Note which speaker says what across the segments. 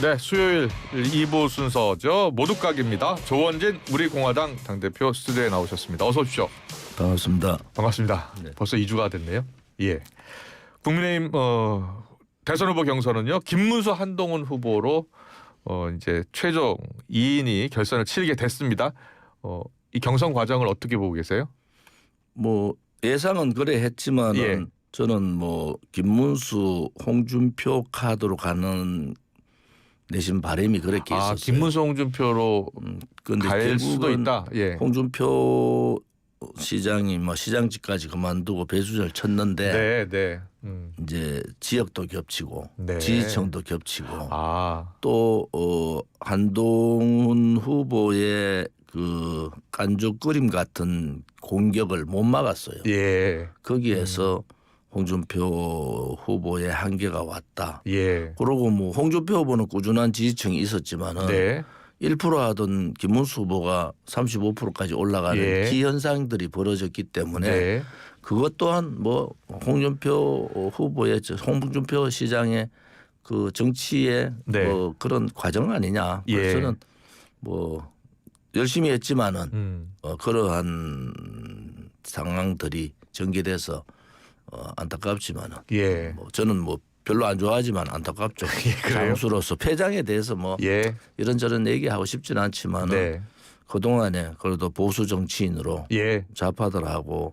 Speaker 1: 네, 수요일 2부 순서죠. 모두각입니다. 조원진 우리 공화당 당대표 스튜디오에 나오셨습니다. 어서 오십시오.
Speaker 2: 반갑습니다.
Speaker 1: 반갑습니다.
Speaker 2: 네.
Speaker 1: 벌써 2주가 됐네요. 예. 국민의힘 대선 후보 경선은요. 김문수 한동훈 후보로 이제 최종 2인이 결선을 치르게 됐습니다. 이 경선 과정을 어떻게 보고 계세요?
Speaker 2: 뭐 예상은 그래 했지만은
Speaker 1: 예.
Speaker 2: 저는 뭐 김문수, 홍준표 카드로 가는 내심 바람이 그렇게 있었어요.
Speaker 1: 김문수, 홍준표로
Speaker 2: 근데
Speaker 1: 갈 수도
Speaker 2: 결국은
Speaker 1: 있다. 예.
Speaker 2: 홍준표 시장이 뭐 시장직까지 그만두고 배수를 쳤는데
Speaker 1: 네.
Speaker 2: 이제 지역도 겹치고
Speaker 1: 네.
Speaker 2: 지지층도 겹치고 또 한동훈 후보의 그 깐죽거림 같은 공격을 못 막았어요.
Speaker 1: 예.
Speaker 2: 거기에서 홍준표 후보의 한계가 왔다.
Speaker 1: 예.
Speaker 2: 그러고 뭐 홍준표 후보는 꾸준한 지지층이 있었지만은
Speaker 1: 네.
Speaker 2: 1% 하던 김문수 후보가 35%까지 올라가는
Speaker 1: 예.
Speaker 2: 기현상들이 벌어졌기 때문에
Speaker 1: 네.
Speaker 2: 그것 또한 뭐 홍준표 후보의 홍준표 시장의 그 정치의
Speaker 1: 네.
Speaker 2: 뭐 그런 과정 아니냐.
Speaker 1: 예.
Speaker 2: 그래서 저는 뭐 열심히 했지만은 그러한 상황들이 전개돼서 안타깝지만은
Speaker 1: 예.
Speaker 2: 뭐 저는 뭐 별로 안 좋아하지만 안타깝죠.
Speaker 1: 그래요?
Speaker 2: 장수로서 패장에 대해서 뭐
Speaker 1: 예.
Speaker 2: 이런저런 얘기하고 싶지는 않지만은
Speaker 1: 네.
Speaker 2: 그동안에 그래도 보수 정치인으로
Speaker 1: 예.
Speaker 2: 좌파들하고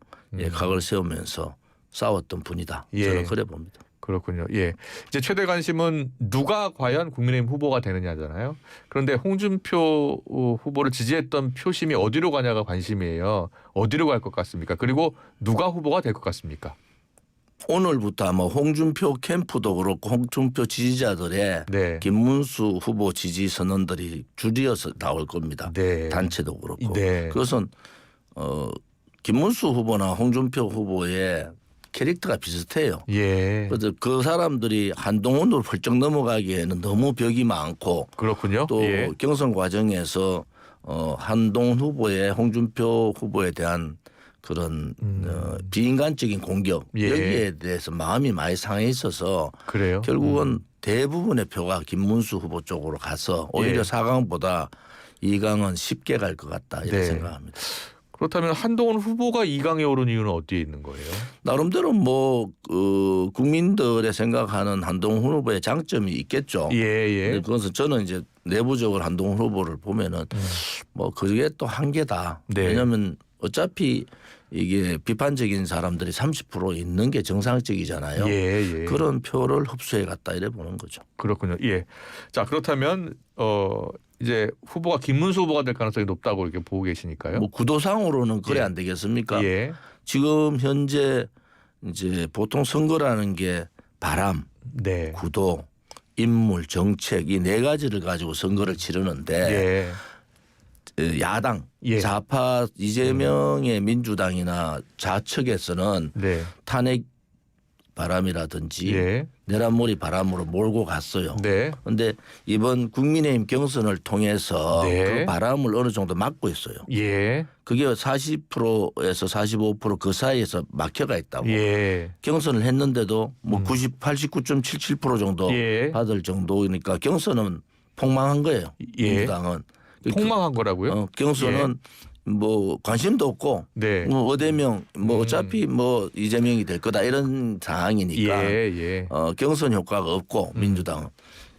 Speaker 2: 각을 세우면서 싸웠던 분이다.
Speaker 1: 예.
Speaker 2: 저는 그래 봅니다.
Speaker 1: 그렇군요. 예. 이제 최대 관심은 누가 과연 국민의힘 후보가 되느냐잖아요. 그런데 홍준표 후보를 지지했던 표심이 어디로 가냐가 관심이에요. 어디로 갈 것 같습니까? 그리고 누가 후보가 될 것 같습니까?
Speaker 2: 오늘부터 아마 홍준표 캠프도 그렇고 홍준표 지지자들의
Speaker 1: 네.
Speaker 2: 김문수 후보 지지 선언들이 줄이어서 나올 겁니다.
Speaker 1: 네.
Speaker 2: 단체도 그렇고.
Speaker 1: 네.
Speaker 2: 그것은 김문수 후보나 홍준표 후보의 캐릭터가 비슷해요.
Speaker 1: 예.
Speaker 2: 그래서 그 사람들이 한동훈으로 훌쩍 넘어가기에는 너무 벽이 많고
Speaker 1: 그렇군요.
Speaker 2: 또
Speaker 1: 예.
Speaker 2: 경선 과정에서 한동훈 후보의 홍준표 후보에 대한 그런 비인간적인 공격
Speaker 1: 예.
Speaker 2: 여기에 대해서 마음이 많이 상해 있어서
Speaker 1: 그래요.
Speaker 2: 결국은 대부분의 표가 김문수 후보 쪽으로 가서 오히려
Speaker 1: 예.
Speaker 2: 4강보다 2강은 쉽게 갈 것 같다 이런
Speaker 1: 네.
Speaker 2: 생각합니다.
Speaker 1: 그렇다면 한동훈 후보가 2강에 오른 이유는 어디에 있는 거예요?
Speaker 2: 나름대로 뭐 국민들의 생각하는 한동훈 후보의 장점이 있겠죠.
Speaker 1: 예.
Speaker 2: 근데 그것은 저는 이제 내부적으로 한동훈 후보를 보면은 뭐 그게 또 한계다.
Speaker 1: 네.
Speaker 2: 왜냐하면 어차피 이게 비판적인 사람들이 30% 있는 게 정상적이잖아요.
Speaker 1: 예.
Speaker 2: 그런 표를 흡수해 갔다 이래 보는 거죠.
Speaker 1: 그렇군요. 예. 자, 그렇다면 이제 후보가 김문수 후보가 될 가능성이 높다고 이렇게 보고 계시니까요.
Speaker 2: 뭐 구도상으로는 그래
Speaker 1: 예.
Speaker 2: 안 되겠습니까?
Speaker 1: 예.
Speaker 2: 지금 현재 이제 보통 선거라는 게 바람,
Speaker 1: 네.
Speaker 2: 구도, 인물, 정책 이 네 가지를 가지고 선거를 치르는데 야당,
Speaker 1: 예.
Speaker 2: 좌파 이재명의 민주당이나 좌측에서는
Speaker 1: 네.
Speaker 2: 탄핵 바람이라든지
Speaker 1: 예.
Speaker 2: 내란몰이 바람으로 몰고 갔어요.
Speaker 1: 네.
Speaker 2: 그런데 이번 국민의힘 경선을 통해서
Speaker 1: 네.
Speaker 2: 그 바람을 어느 정도 막고 있어요.
Speaker 1: 예.
Speaker 2: 그게 40%에서 45% 그 사이에서 막혀가 있다고.
Speaker 1: 예.
Speaker 2: 경선을 했는데도 뭐 89.77% 정도
Speaker 1: 예.
Speaker 2: 받을 정도니까 경선은 폭망한 거예요.
Speaker 1: 예.
Speaker 2: 민주당은.
Speaker 1: 폭망한 거라고요?
Speaker 2: 경선은 뭐 관심도 없고
Speaker 1: 네.
Speaker 2: 뭐 어대명 뭐 어차피 뭐 이재명이 될 거다 이런 상황이니까
Speaker 1: 예.
Speaker 2: 경선 효과가 없고 민주당은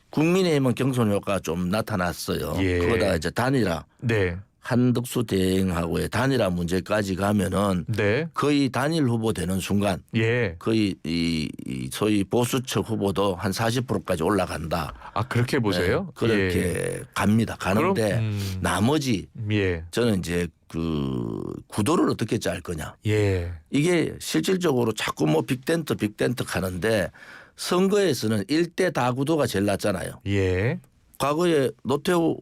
Speaker 2: 국민의힘은 경선 효과가 좀 나타났어요.
Speaker 1: 예.
Speaker 2: 그거다 이제 단일화
Speaker 1: 네.
Speaker 2: 한덕수 대행하고의 단일화 문제까지 가면은
Speaker 1: 네.
Speaker 2: 거의 단일 후보 되는 순간
Speaker 1: 예.
Speaker 2: 거의 이 소위 보수측 후보도 한 40%까지 올라간다.
Speaker 1: 아, 그렇게 보세요?
Speaker 2: 네, 그렇게 갑니다. 가는데
Speaker 1: 그럼,
Speaker 2: 나머지
Speaker 1: 예.
Speaker 2: 저는 이제 그 구도를 어떻게 짤 거냐.
Speaker 1: 예.
Speaker 2: 이게 실질적으로 자꾸 뭐 빅텐트 하는데 선거에서는 1대 다구도가 제일 낫잖아요.
Speaker 1: 예.
Speaker 2: 과거에 노태우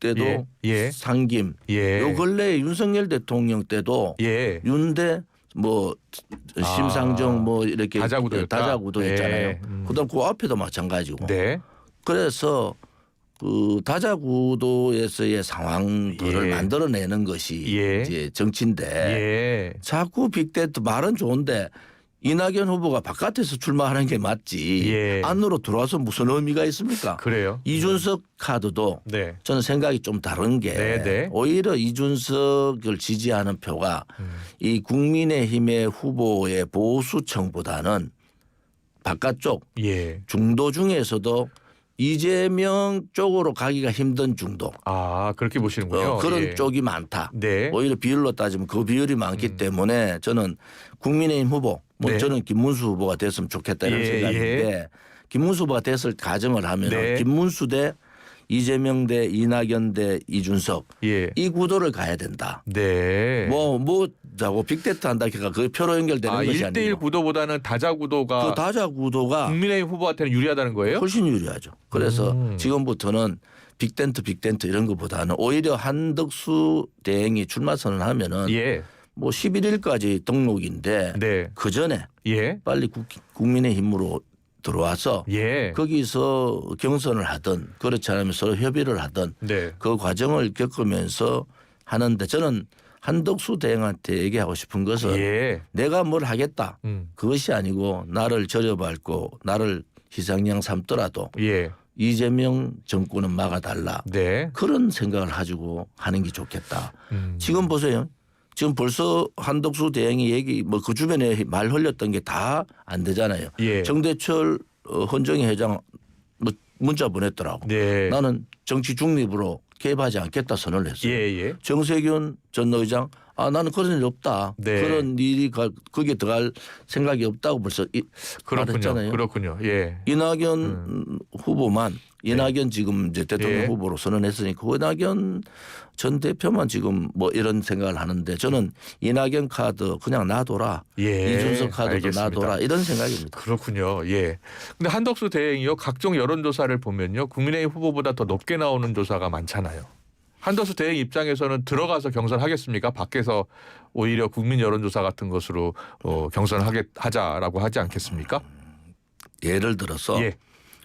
Speaker 2: 때도
Speaker 1: 예.
Speaker 2: 상김
Speaker 1: 예.
Speaker 2: 요 근래 윤석열 대통령 때도
Speaker 1: 예.
Speaker 2: 윤대 뭐 심상정 뭐 이렇게
Speaker 1: 다자구도였다?
Speaker 2: 다자구도였잖아요.
Speaker 1: 네.
Speaker 2: 그다음 그 앞에도 마찬가지고.
Speaker 1: 네.
Speaker 2: 그래서 그 다자구도에서의 상황들을
Speaker 1: 예.
Speaker 2: 만들어내는 것이
Speaker 1: 예.
Speaker 2: 이제 정치인데
Speaker 1: 예.
Speaker 2: 자꾸 빅데이터 말은 좋은데 이낙연 후보가 바깥에서 출마하는 게 맞지
Speaker 1: 예.
Speaker 2: 안으로 들어와서 무슨 의미가 있습니까?
Speaker 1: 그래요.
Speaker 2: 이준석 카드도
Speaker 1: 네.
Speaker 2: 저는 생각이 좀 다른 게
Speaker 1: 네.
Speaker 2: 오히려 이준석을 지지하는 표가 이 국민의힘의 후보의 보수층보다는 바깥쪽
Speaker 1: 예.
Speaker 2: 중도 중에서도 이재명 쪽으로 가기가 힘든 중도
Speaker 1: 아, 그렇게 보시는군요.
Speaker 2: 그런
Speaker 1: 예.
Speaker 2: 쪽이 많다.
Speaker 1: 네.
Speaker 2: 오히려 비율로 따지면 그 비율이 많기 때문에 저는 국민의힘 후보
Speaker 1: 네.
Speaker 2: 저는 김문수 후보가 됐으면 좋겠다 이런
Speaker 1: 예,
Speaker 2: 생각인데 김문수 후보가 됐을 가정을 하면
Speaker 1: 네.
Speaker 2: 김문수 대 이재명 대 이낙연 대 이준석
Speaker 1: 예.
Speaker 2: 이 구도를 가야 된다.
Speaker 1: 네.
Speaker 2: 자고 빅데이터 한다 그러니까 그 표로 연결되는 것이
Speaker 1: 1대1
Speaker 2: 아니고
Speaker 1: 구도보다는 다자 구도가
Speaker 2: 그 다자 구도가
Speaker 1: 국민의힘 후보한테는 유리하다는 거예요?
Speaker 2: 훨씬 유리하죠. 그래서
Speaker 1: 음.
Speaker 2: 지금부터는 빅텐트 이런 것보다는 오히려 한덕수 대행이 출마 선언하면은
Speaker 1: 예.
Speaker 2: 뭐 11일까지 등록인데
Speaker 1: 네.
Speaker 2: 그 전에
Speaker 1: 예.
Speaker 2: 빨리 국민의힘으로 들어와서
Speaker 1: 예.
Speaker 2: 거기서 경선을 하든 그렇지 않으면 서로 협의를 하든
Speaker 1: 네.
Speaker 2: 그 과정을 겪으면서 하는데 저는 한덕수 대행한테 얘기하고 싶은 것은
Speaker 1: 예.
Speaker 2: 내가 뭘 하겠다
Speaker 1: 음.
Speaker 2: 그것이 아니고 나를 저려밟고 나를 희생양 삼더라도
Speaker 1: 예.
Speaker 2: 이재명 정권은 막아달라
Speaker 1: 네.
Speaker 2: 그런 생각을 가지고 하는 게 좋겠다.
Speaker 1: 음.
Speaker 2: 지금 보세요. 지금 벌써 한덕수 대행이 얘기 뭐 그 주변에 말 흘렸던 게 다 안 되잖아요.
Speaker 1: 예.
Speaker 2: 정대철 헌정위 회장 뭐 문자 보냈더라고.
Speaker 1: 네.
Speaker 2: 나는 정치 중립으로 개입하지 않겠다 선언을 했어요.
Speaker 1: 예.
Speaker 2: 정세균 전 의장 나는 그런 일 없다.
Speaker 1: 네.
Speaker 2: 그런 일이 거기에 들어갈 생각이 없다고 벌써 말했잖아요.
Speaker 1: 그렇군요. 예.
Speaker 2: 이낙연 후보만 이낙연 지금 이제 대통령
Speaker 1: 예.
Speaker 2: 후보로 선언했으니까 그 이낙연 전 대표만 지금 뭐 이런 생각을 하는데 저는 이낙연 카드 그냥 놔둬라.
Speaker 1: 예.
Speaker 2: 이준석 카드도
Speaker 1: 알겠습니다.
Speaker 2: 놔둬라 이런 생각입니다.
Speaker 1: 그렇군요. 예. 근데 한덕수 대행이요. 각종 여론조사를 보면요. 국민의힘 후보보다 더 높게 나오는 조사가 많잖아요. 한덕수 대행 입장에서는 들어가서 경선하겠습니까? 밖에서 오히려 국민 여론조사 같은 것으로 경선하자라고 하지 않겠습니까?
Speaker 2: 예를 들어서
Speaker 1: 예.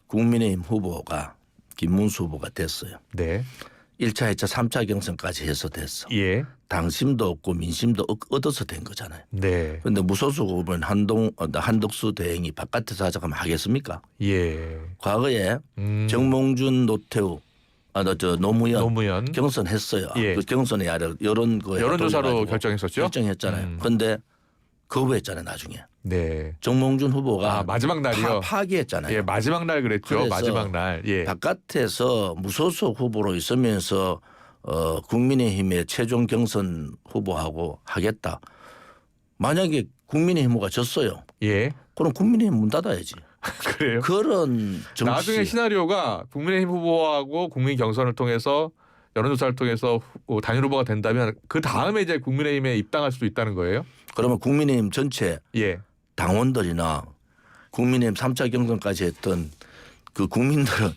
Speaker 2: 국민의힘 후보가 김문수 후보가 됐어요.
Speaker 1: 네.
Speaker 2: 1차, 2차, 3차 경선까지 해서 됐어.
Speaker 1: 예.
Speaker 2: 당심도 없고 민심도 얻어서 된 거잖아요.
Speaker 1: 네.
Speaker 2: 그런데 무소속 후보는 한덕수 대행이 바깥에서 하자고 하면 하겠습니까?
Speaker 1: 예.
Speaker 2: 과거에 정몽준, 노태우, 노무현 경선했어요.
Speaker 1: 예.
Speaker 2: 그 경선에
Speaker 1: 여론조사로 결정했었죠.
Speaker 2: 결정했잖아요. 그런데 거부했잖아요. 나중에
Speaker 1: 네.
Speaker 2: 정몽준 후보가
Speaker 1: 마지막 날이요.
Speaker 2: 파기했잖아요.
Speaker 1: 예, 마지막 날 그랬죠.
Speaker 2: 그래서
Speaker 1: 마지막 날. 예.
Speaker 2: 바깥에서 무소속 후보로 있으면서 국민의힘의 최종 경선 후보하고 하겠다. 만약에 국민의힘 후보가 졌어요.
Speaker 1: 예.
Speaker 2: 그럼 국민의힘 문 닫아야지.
Speaker 1: 그래요.
Speaker 2: 그런 정치.
Speaker 1: 나중에 시나리오가 국민의힘 후보하고 국민 경선을 통해서 여론조사를 통해서 단일 후보가 된다면 그 다음에 이제 국민의힘에 입당할 수도 있다는 거예요.
Speaker 2: 그러면 국민의힘 전체
Speaker 1: 예.
Speaker 2: 당원들이나 국민의힘 3차 경선까지 했던 그 국민들은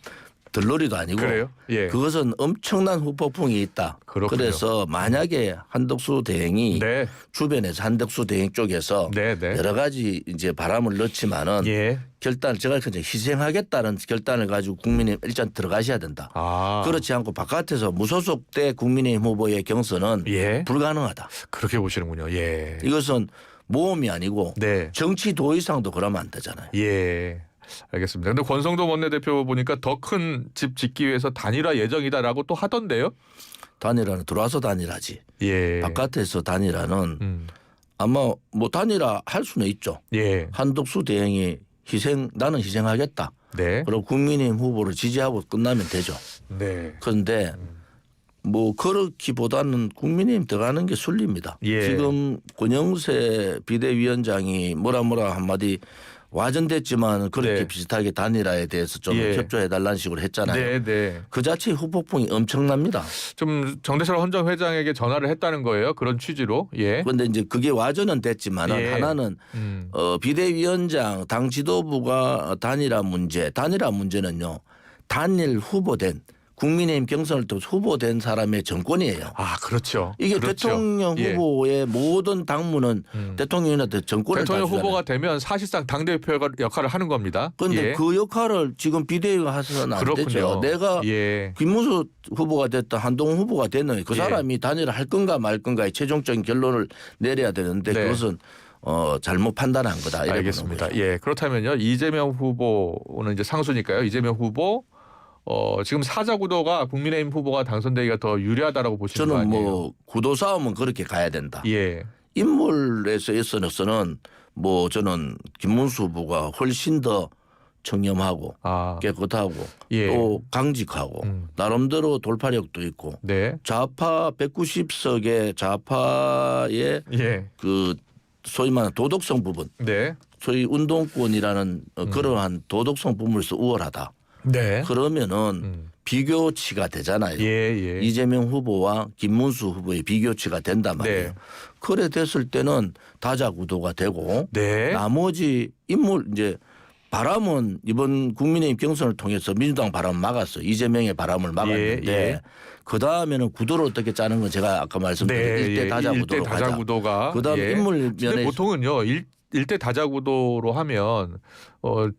Speaker 2: 들러리도 아니고
Speaker 1: 그래요? 예.
Speaker 2: 그것은 엄청난 후폭풍이 있다.
Speaker 1: 그렇군요.
Speaker 2: 그래서 만약에 한덕수 대행이
Speaker 1: 네.
Speaker 2: 주변에서 한덕수 대행 쪽에서
Speaker 1: 네.
Speaker 2: 여러 가지 이제 바람을 넣지만은
Speaker 1: 예.
Speaker 2: 결단 제가 이제 희생하겠다는 결단을 가지고 국민의힘 일단 들어가셔야 된다.
Speaker 1: 아.
Speaker 2: 그렇지 않고 바깥에서 무소속 대 국민의힘 후보의 경선은
Speaker 1: 예.
Speaker 2: 불가능하다.
Speaker 1: 그렇게 보시는군요. 예.
Speaker 2: 이것은 모험이 아니고
Speaker 1: 네.
Speaker 2: 정치 도의상도 그러면 안 되잖아요.
Speaker 1: 예. 알겠습니다. 근데 권성동 원내대표 보니까 더 큰 집 짓기 위해서 단일화 예정이다라고 또 하던데요.
Speaker 2: 단일화는 들어와서 단일하지.
Speaker 1: 예.
Speaker 2: 바깥에서 단일화는 아마 뭐 단일화 할 수는 있죠.
Speaker 1: 예.
Speaker 2: 한덕수 대행이 나는 희생하겠다.
Speaker 1: 네.
Speaker 2: 그리고 국민의힘 후보를 지지하고 끝나면 되죠.
Speaker 1: 네.
Speaker 2: 그런데 뭐 그렇기보다는 국민의힘 들어가는 게 순리입니다.
Speaker 1: 예.
Speaker 2: 지금 권영세 비대위원장이 뭐라 한마디 와전됐지만 그렇게
Speaker 1: 네.
Speaker 2: 비슷하게 단일화에 대해서 좀
Speaker 1: 예.
Speaker 2: 협조해달라는 식으로 했잖아요.
Speaker 1: 네.
Speaker 2: 그 자체의 후폭풍이 엄청납니다.
Speaker 1: 좀 정대철 헌정 회장에게 전화를 했다는 거예요. 그런 취지로. 예.
Speaker 2: 그런데 이제 그게 와전은 됐지만
Speaker 1: 예.
Speaker 2: 하나는 비대위원장 당 지도부가 단일화 문제는요. 단일 후보된 국민의힘 경선을 또 후보된 사람의 정권이에요.
Speaker 1: 아, 그렇죠.
Speaker 2: 이게
Speaker 1: 그렇죠.
Speaker 2: 대통령
Speaker 1: 예.
Speaker 2: 후보의 모든 당무는 대통령이나 정권을
Speaker 1: 대통령
Speaker 2: 다주잖아요.
Speaker 1: 후보가 되면 사실상 당대표 역할을 하는 겁니다.
Speaker 2: 그런데
Speaker 1: 예.
Speaker 2: 그 역할을 지금 비대위가 해서는 안
Speaker 1: 그렇군요.
Speaker 2: 되죠. 내가
Speaker 1: 예.
Speaker 2: 김문수 후보가 됐다 한동훈 후보가 됐는 그
Speaker 1: 예.
Speaker 2: 사람이 단일화 할 건가 말 건가의 최종적인 결론을 내려야 되는데
Speaker 1: 네.
Speaker 2: 그것은 잘못 판단한 거다. 이래
Speaker 1: 알겠습니다.
Speaker 2: 보는 거예요.
Speaker 1: 예, 그렇다면요. 이재명 후보는 이제 상수니까요. 이재명 후보 지금 사자 구도가 국민의힘 후보가 당선되기가 더 유리하다라고 보시는 거
Speaker 2: 저는
Speaker 1: 아니에요?
Speaker 2: 뭐 구도 싸움은 그렇게 가야 된다.
Speaker 1: 예,
Speaker 2: 인물에서 있어서는 뭐 저는 김문수 후보가 훨씬 더 청렴하고
Speaker 1: 아,
Speaker 2: 깨끗하고
Speaker 1: 예,
Speaker 2: 또 강직하고 나름대로 돌파력도 있고
Speaker 1: 네,
Speaker 2: 좌파 190석의 좌파의
Speaker 1: 예,
Speaker 2: 그 소위 말하는 도덕성 부분,
Speaker 1: 네,
Speaker 2: 소위 운동권이라는 그러한 도덕성 부분에서 우월하다.
Speaker 1: 네,
Speaker 2: 그러면은 비교치가 되잖아요.
Speaker 1: 예, 예,
Speaker 2: 이재명 후보와 김문수 후보의 비교치가 된단 말이에요.
Speaker 1: 네.
Speaker 2: 그래 됐을 때는 다자구도가 되고
Speaker 1: 네,
Speaker 2: 나머지 인물 이제 바람은 이번 국민의힘 경선을 통해서 민주당 바람을 막았어요. 이재명의 바람을 막았는데
Speaker 1: 예.
Speaker 2: 그 다음에는 구도를 어떻게 짜는 건 제가 아까 말씀드린
Speaker 1: 네,
Speaker 2: 일대 다자구도로
Speaker 1: 일대 다자구도가.
Speaker 2: 그다음에
Speaker 1: 예.
Speaker 2: 인물
Speaker 1: 근데
Speaker 2: 면에
Speaker 1: 보통은요. 일대 다자구도로 하면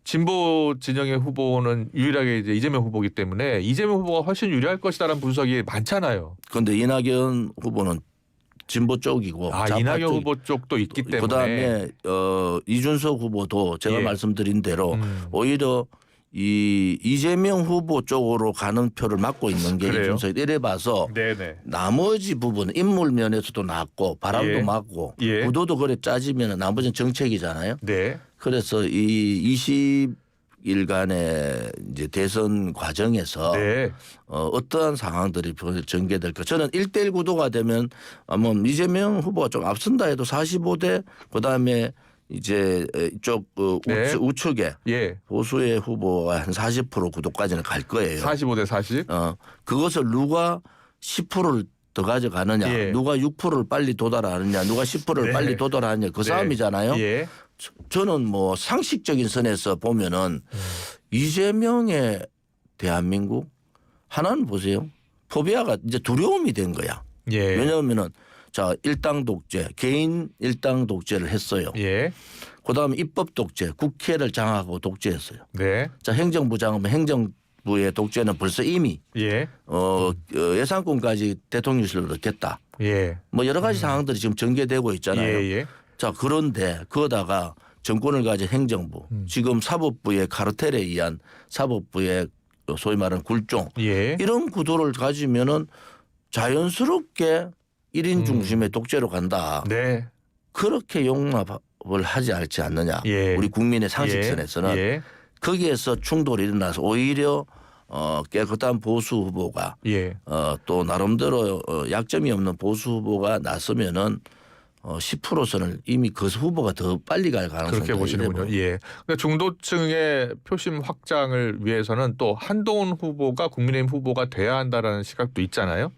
Speaker 1: 진보 진영의 후보는 유일하게 이제 이재명 후보이기 때문에 이재명 후보가 훨씬 유리할 것이다라는 분석이 많잖아요.
Speaker 2: 그런데 이낙연 후보는 진보 쪽이고
Speaker 1: 아,
Speaker 2: 좌파
Speaker 1: 이낙연
Speaker 2: 쪽.
Speaker 1: 후보 쪽도 있기 때문에.
Speaker 2: 그다음에 이준석 후보도 제가
Speaker 1: 예.
Speaker 2: 말씀드린 대로 오히려 이 이재명 후보 쪽으로 가는 표를 막고 있는 게
Speaker 1: 그래요?
Speaker 2: 이준석 이래 봐서
Speaker 1: 네네.
Speaker 2: 나머지 부분 인물 면에서도 낮고 바람도
Speaker 1: 예.
Speaker 2: 맞고
Speaker 1: 예.
Speaker 2: 구도도 그래 짜지면 나머지는 정책이잖아요.
Speaker 1: 네.
Speaker 2: 그래서 이 20일간의 이제 대선 과정에서
Speaker 1: 네.
Speaker 2: 어떠한 상황들이 전개될까. 저는 1대1 구도가 되면 아마 이재명 후보가 좀 앞선다 해도 45대 그다음에 이제 이쪽
Speaker 1: 네.
Speaker 2: 우측에
Speaker 1: 예.
Speaker 2: 보수의 후보가 한 40% 구도까지는 갈 거예요.
Speaker 1: 45대 40.
Speaker 2: 그것을 누가 10%를 더 가져가느냐,
Speaker 1: 예.
Speaker 2: 누가 6%를 빨리 도달하느냐, 누가 10%를
Speaker 1: 네.
Speaker 2: 빨리 도달하느냐 그
Speaker 1: 네.
Speaker 2: 싸움이잖아요.
Speaker 1: 예.
Speaker 2: 저는 뭐 상식적인 선에서 보면은 이재명의 대한민국 하나는 보세요. 포비아가 이제 두려움이 된 거야.
Speaker 1: 예.
Speaker 2: 왜냐하면은 자 일당 독재, 개인 일당 독재를 했어요.
Speaker 1: 예.
Speaker 2: 그다음에 입법 독재, 국회를 장악하고 독재했어요.
Speaker 1: 네.
Speaker 2: 자 행정부 장악하면 행정부의 독재는 벌써 이미
Speaker 1: 예.
Speaker 2: 예산권까지 대통령실로 넣겠다.
Speaker 1: 예.
Speaker 2: 뭐 여러 가지 상황들이 지금 전개되고 있잖아요.
Speaker 1: 예. 예.
Speaker 2: 자 그런데 그러다가 정권을 가진 행정부 지금 사법부의 카르텔에 의한 사법부의 소위 말하는 굴종
Speaker 1: 예.
Speaker 2: 이런 구도를 가지면은 자연스럽게 1인 중심의 독재로 간다.
Speaker 1: 네.
Speaker 2: 그렇게 용납을 하지 않지 않느냐.
Speaker 1: 예.
Speaker 2: 우리 국민의 상식선에서는
Speaker 1: 예.
Speaker 2: 거기에서 충돌이 일어나서 오히려 깨끗한 보수 후보가
Speaker 1: 예.
Speaker 2: 또 나름대로 약점이 없는 보수 후보가 나서면은 10%선을 이미 그 후보가 더 빨리 갈 가능성이
Speaker 1: 그렇게 보시는군요. 예. 근데 중도층의 표심 확장을 위해서는 또 한동훈 후보가 국민의힘 후보가 돼야 한다라는 시각도 있잖아요.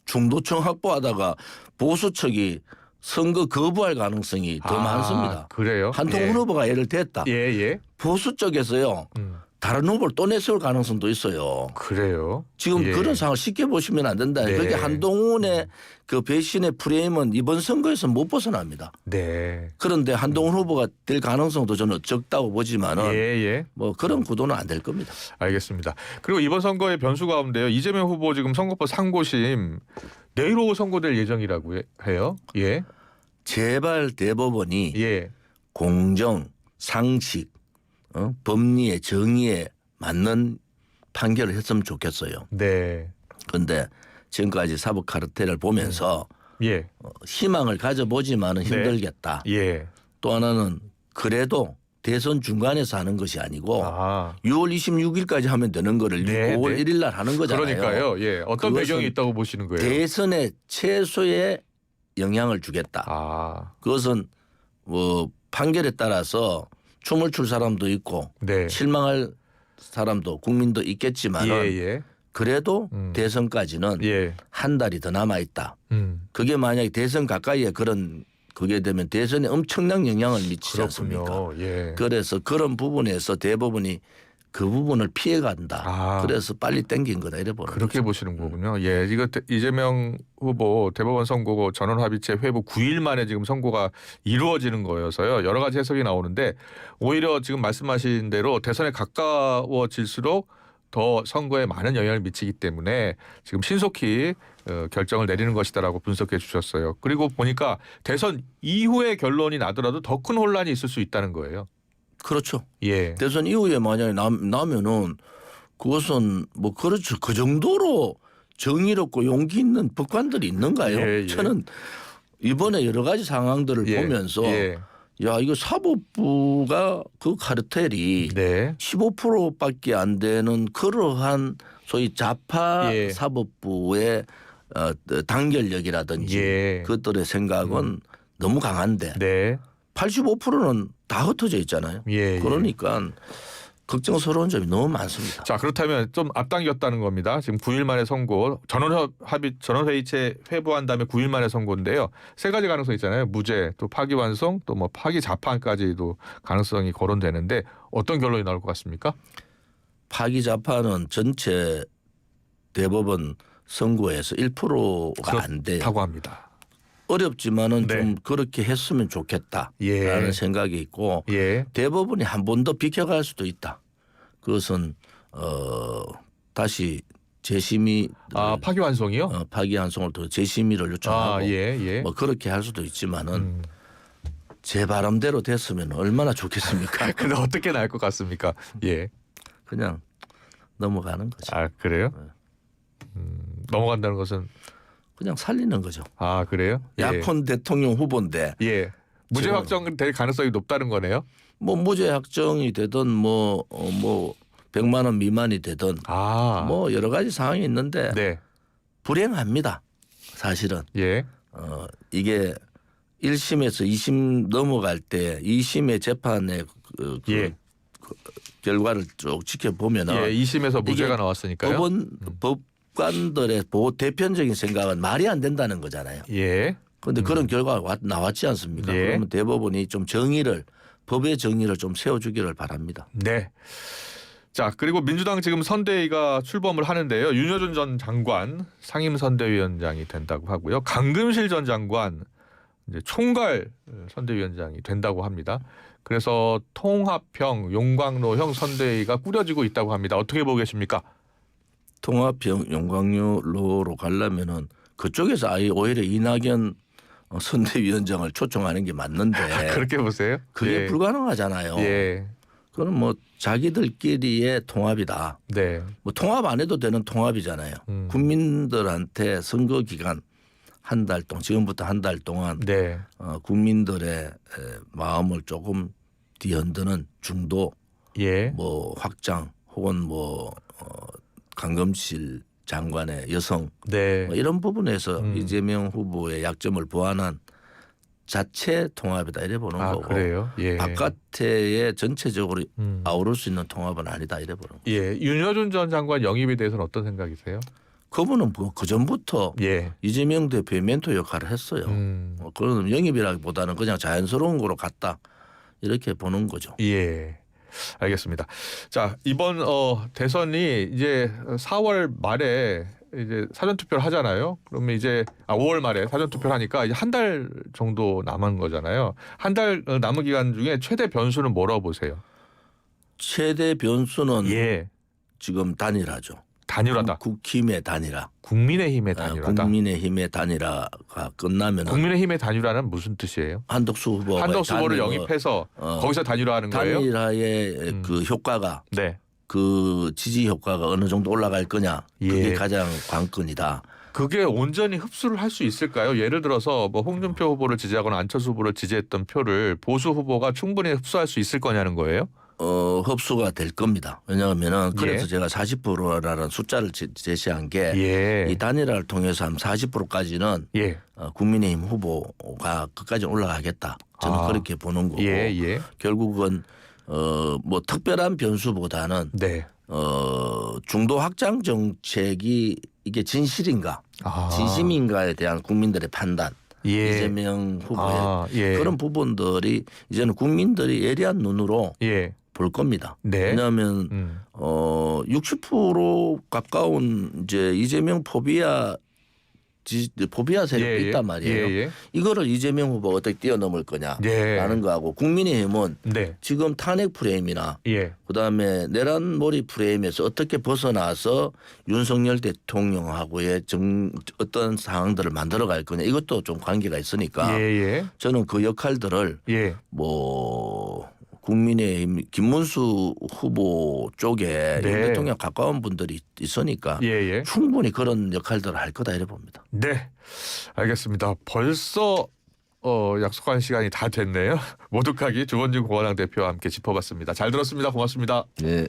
Speaker 2: 중도층 확보하다가 보수 측이 선거 거부할 가능성이 더 많습니다.
Speaker 1: 그래요?
Speaker 2: 한동훈
Speaker 1: 예.
Speaker 2: 후보가 예를 들었다.
Speaker 1: 예, 예.
Speaker 2: 보수 쪽에서요. 다른 후보를 또 내세울 가능성도 있어요.
Speaker 1: 그래요.
Speaker 2: 지금
Speaker 1: 예.
Speaker 2: 그런 상황을 쉽게 보시면 안 된다.
Speaker 1: 네.
Speaker 2: 그게 한동훈의 그 배신의 프레임은 이번 선거에서 못 벗어납니다.
Speaker 1: 네.
Speaker 2: 그런데 한동훈 후보가 될 가능성도 저는 적다고 보지만은
Speaker 1: 예, 예.
Speaker 2: 뭐 그런 구도는 안 될 겁니다.
Speaker 1: 알겠습니다. 그리고 이번 선거의 변수 가운데요. 이재명 후보 지금 선거법 상고심 내일 오후 선고될 예정이라고 해요. 예.
Speaker 2: 제발 대법원이
Speaker 1: 예.
Speaker 2: 공정, 상식, 법리에 정의에 맞는 판결을 했으면 좋겠어요.
Speaker 1: 네.
Speaker 2: 그런데 지금까지 사법 카르텔을 보면서
Speaker 1: 예.
Speaker 2: 희망을 가져보지만은
Speaker 1: 네.
Speaker 2: 힘들겠다.
Speaker 1: 예.
Speaker 2: 또 하나는 그래도 대선 중간에서 하는 것이 아니고 6월 26일까지 하면 되는 거를
Speaker 1: 네,
Speaker 2: 5월
Speaker 1: 네.
Speaker 2: 1일 날 하는 거잖아요.
Speaker 1: 그러니까요. 예. 어떤
Speaker 2: 그것은
Speaker 1: 배경이 있다고 보시는 거예요?
Speaker 2: 대선에 최소의 영향을 주겠다. 그것은 뭐 판결에 따라서 춤을 출 사람도 있고
Speaker 1: 네.
Speaker 2: 실망할 사람도 국민도 있겠지만
Speaker 1: 예, 예.
Speaker 2: 그래도 대선까지는
Speaker 1: 예.
Speaker 2: 한 달이 더 남아 있다. 그게 만약에 대선 가까이에 그런 그게 되면 대선에 엄청난 영향을 미치지 않습니까?
Speaker 1: 그렇군요. 예.
Speaker 2: 그래서 그런 부분에서 대법원이 그 부분을 피해간다. 그래서 빨리 땡긴 거다 이래 보는
Speaker 1: 그렇게
Speaker 2: 거죠.
Speaker 1: 보시는 거군요. 예, 이거 이재명 후보 대법원 선고 전원 합의체 회부 9일 만에 지금 선고가 이루어지는 거여서요. 여러 가지 해석이 나오는데 오히려 지금 말씀하신 대로 대선에 가까워질수록 더 선거에 많은 영향을 미치기 때문에 지금 신속히 결정을 내리는 것이다라고 분석해 주셨어요. 그리고 보니까 대선 이후의 결론이 나더라도 더 큰 혼란이 있을 수 있다는 거예요.
Speaker 2: 그렇죠.
Speaker 1: 예.
Speaker 2: 대선 이후에 만약에 나면은 그것은 뭐 그렇죠. 그 정도로 정의롭고 용기 있는 법관들이 있는가요?
Speaker 1: 예, 예.
Speaker 2: 저는 이번에 여러 가지 상황들을
Speaker 1: 예.
Speaker 2: 보면서
Speaker 1: 예.
Speaker 2: 야 이거 사법부가 그 카르텔이
Speaker 1: 네.
Speaker 2: 15%밖에 안 되는 그러한 소위 좌파
Speaker 1: 예.
Speaker 2: 사법부의 단결력이라든지
Speaker 1: 예.
Speaker 2: 그것들의 생각은 너무 강한데
Speaker 1: 네.
Speaker 2: 85%는 다 흩어져 있잖아요.
Speaker 1: 예.
Speaker 2: 그러니까 걱정스러운 점이 너무 많습니다.
Speaker 1: 자, 그렇다면 좀 앞당겼다는 겁니다. 지금 9일 만에 선고, 전원회의체 회부한 다음에 9일 만에 선고인데요. 세 가지 가능성이 있잖아요. 무죄, 또 파기환송, 또 뭐 파기 자판까지도 가능성이 거론되는데 어떤 결론이 나올 것 같습니까?
Speaker 2: 파기 자판은 전체 대법원 선고에서 1%가 안 돼요.
Speaker 1: 그렇다고 합니다.
Speaker 2: 어렵지만은
Speaker 1: 네.
Speaker 2: 좀 그렇게 했으면 좋겠다라는
Speaker 1: 예.
Speaker 2: 생각이 있고
Speaker 1: 예.
Speaker 2: 대법원이 한 번 더 비켜갈 수도 있다. 그것은 다시 재심의
Speaker 1: 파기환송이요?
Speaker 2: 파기환송을 더 재심의를 요청하고
Speaker 1: 예, 예.
Speaker 2: 뭐 그렇게 할 수도 있지만은 제 바람대로 됐으면 얼마나 좋겠습니까?
Speaker 1: 근데 어떻게 나을 것 같습니까? 예.
Speaker 2: 그냥 넘어가는 거죠.
Speaker 1: 아, 그래요? 넘어간다는 것은
Speaker 2: 그냥 살리는 거죠.
Speaker 1: 아, 그래요? 예.
Speaker 2: 야권 대통령 후보인데
Speaker 1: 예. 무죄
Speaker 2: 지금-
Speaker 1: 확정될 가능성이 높다는 거네요.
Speaker 2: 뭐 무죄 확정이 되든 뭐 100만 원 미만이 되든
Speaker 1: 아.
Speaker 2: 뭐 여러 가지 상황이 있는데
Speaker 1: 네.
Speaker 2: 불행합니다. 사실은
Speaker 1: 예.
Speaker 2: 이게 1심에서 2심 넘어갈 때 2심의 재판의
Speaker 1: 예.
Speaker 2: 결과를 쭉 지켜보면은
Speaker 1: 예, 2심에서 무죄가
Speaker 2: 이게
Speaker 1: 나왔으니까요.
Speaker 2: 법관들의 보편적인 생각은 말이 안 된다는 거잖아요.
Speaker 1: 예.
Speaker 2: 그런데 그런 결과가 나왔지 않습니까?
Speaker 1: 예.
Speaker 2: 그러면 대법원이 좀 법의 정의를 좀 세워주기를 바랍니다.
Speaker 1: 네. 자, 그리고 민주당 지금 선대위가 출범을 하는데요. 윤여준 전 장관 상임선대위원장이 된다고 하고요. 강금실 전 장관 이제 총괄 선대위원장이 된다고 합니다. 그래서 통합형 용광로형 선대위가 꾸려지고 있다고 합니다. 어떻게 보고 계십니까?
Speaker 2: 통합형 용광로로 가려면은 그쪽에서 아예 오히려 이낙연 선대위원장을 초청하는 게 맞는데
Speaker 1: 그렇게 보세요?
Speaker 2: 그게
Speaker 1: 예.
Speaker 2: 불가능하잖아요.
Speaker 1: 예.
Speaker 2: 그건 뭐 자기들끼리의 통합이다.
Speaker 1: 네.
Speaker 2: 뭐 통합 안 해도 되는 통합이잖아요. 국민들한테 선거 기간 한 달 동안 지금부터 한 달 동안
Speaker 1: 네.
Speaker 2: 국민들의 마음을 조금 뒤흔드는 중도
Speaker 1: 예.
Speaker 2: 뭐 확장 혹은 뭐 강금실 장관의 여성
Speaker 1: 네.
Speaker 2: 뭐 이런 부분에서 이재명 후보의 약점을 보완한 자체 통합이다 이래 보는
Speaker 1: 아,
Speaker 2: 거고
Speaker 1: 그래요? 예.
Speaker 2: 바깥에 전체적으로 아우를 수 있는 통합은 아니다 이래 보는 거.
Speaker 1: 예. 윤여준 전 장관 영입에 대해서는 어떤 생각이세요?
Speaker 2: 그분은 그 전부터
Speaker 1: 예.
Speaker 2: 이재명 대표의 멘토 역할을 했어요. 그런 영입이라기보다는 그냥 자연스러운 거로 갔다 이렇게 보는 거죠.
Speaker 1: 예. 알겠습니다. 자, 이번 대선이 이제 4월 말에 이제 사전 투표를 하잖아요. 그러면 이제 5월 말에 사전 투표를 하니까 이제 한 달 정도 남은 거잖아요. 한 달 남은 기간 중에 최대 변수는 뭐라고 보세요?
Speaker 2: 최대 변수는
Speaker 1: 예.
Speaker 2: 지금 단일화죠.
Speaker 1: 단일화다.
Speaker 2: 국힘의 단일화.
Speaker 1: 국민의힘의 단일화다.
Speaker 2: 국민의힘의 단일화가 끝나면
Speaker 1: 국민의힘의 단일화는 무슨 뜻이에요?
Speaker 2: 한덕수 후보가
Speaker 1: 한덕수 후보를 영입해서 거기서 단일화하는 거예요?
Speaker 2: 단일화의 그 효과가
Speaker 1: 네.
Speaker 2: 그 지지 효과가 어느 정도 올라갈 거냐 그게
Speaker 1: 예.
Speaker 2: 가장 관건이다.
Speaker 1: 그게 온전히 흡수를 할 수 있을까요? 예를 들어서 뭐 홍준표 후보를 지지하거나 안철수 후보를 지지했던 표를 보수 후보가 충분히 흡수할 수 있을 거냐는 거예요?
Speaker 2: 흡수가 될 겁니다. 왜냐하면은 그래서
Speaker 1: 예.
Speaker 2: 제가 40%라는 숫자를 제시한 게 이
Speaker 1: 예.
Speaker 2: 단일화를 통해서 한 40%까지는
Speaker 1: 예.
Speaker 2: 국민의힘 후보가 끝까지 올라가겠다. 저는
Speaker 1: 아.
Speaker 2: 그렇게 보는 거고
Speaker 1: 예. 예.
Speaker 2: 결국은 뭐 특별한 변수보다는
Speaker 1: 네.
Speaker 2: 중도 확장 정책이 이게 진실인가
Speaker 1: 아.
Speaker 2: 진심인가에 대한 국민들의 판단
Speaker 1: 예.
Speaker 2: 이재명 후보의
Speaker 1: 예.
Speaker 2: 그런 부분들이 이제는 국민들이 예리한 눈으로
Speaker 1: 예.
Speaker 2: 볼 겁니다.
Speaker 1: 네.
Speaker 2: 왜냐하면 60% 가까운 이제 이재명 포비아 포비아 세력도 있단 말이에요.
Speaker 1: 예.
Speaker 2: 이거를 이재명 후보가 어떻게 뛰어넘을 거냐라는
Speaker 1: 예.
Speaker 2: 거하고 국민의힘은
Speaker 1: 네.
Speaker 2: 지금 탄핵 프레임이나
Speaker 1: 예.
Speaker 2: 그다음에 내란몰이 프레임에서 어떻게 벗어나서 윤석열 대통령하고의 어떤 상황들을 만들어갈 거냐 이것도 좀 관계가 있으니까
Speaker 1: 예.
Speaker 2: 저는 그 역할들을
Speaker 1: 예.
Speaker 2: 뭐 국민의힘 김문수 후보 쪽에
Speaker 1: 네.
Speaker 2: 윤 대통령 가까운 분들이 있으니까
Speaker 1: 예.
Speaker 2: 충분히 그런 역할들을 할 거다 이래 봅니다.
Speaker 1: 네. 알겠습니다. 벌써 약속한 시간이 다 됐네요. 모두카기 주원진 공화당 대표와 함께 짚어봤습니다. 잘 들었습니다. 고맙습니다.
Speaker 2: 네.